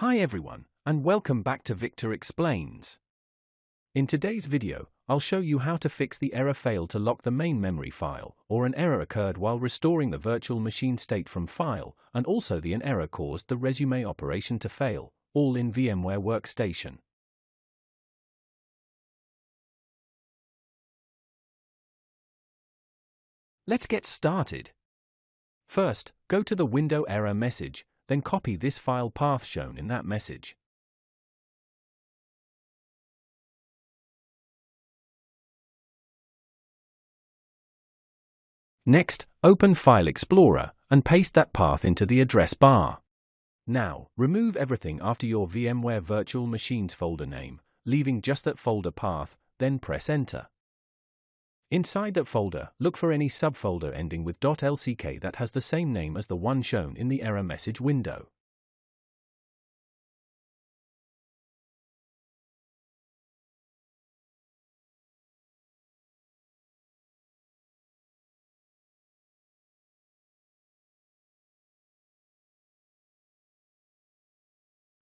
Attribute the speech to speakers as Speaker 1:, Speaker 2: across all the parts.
Speaker 1: Hi everyone, and welcome back to Victor Explains. In today's video, I'll show you how to fix the error failed to lock the main memory file, or an error occurred while restoring the virtual machine state from file, and also an error caused the resume operation to fail, all in VMware Workstation. Let's get started. First, go to the window error message, then copy this file path shown in that message. Next, open File Explorer and paste that path into the address bar. Now, remove everything after your VMware Virtual Machines folder name, leaving just that folder path, then press Enter. Inside that folder, look for any subfolder ending with .lck that has the same name as the one shown in the error message window.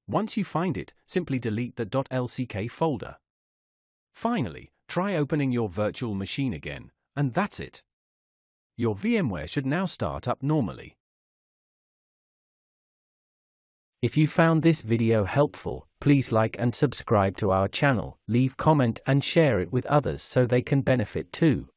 Speaker 1: Once you find it, simply delete the .lck folder. Finally, try opening your virtual machine again, and that's it. Your VMware should now start up normally. If you found this video helpful, please like and subscribe to our channel, leave comment and share it with others so they can benefit too.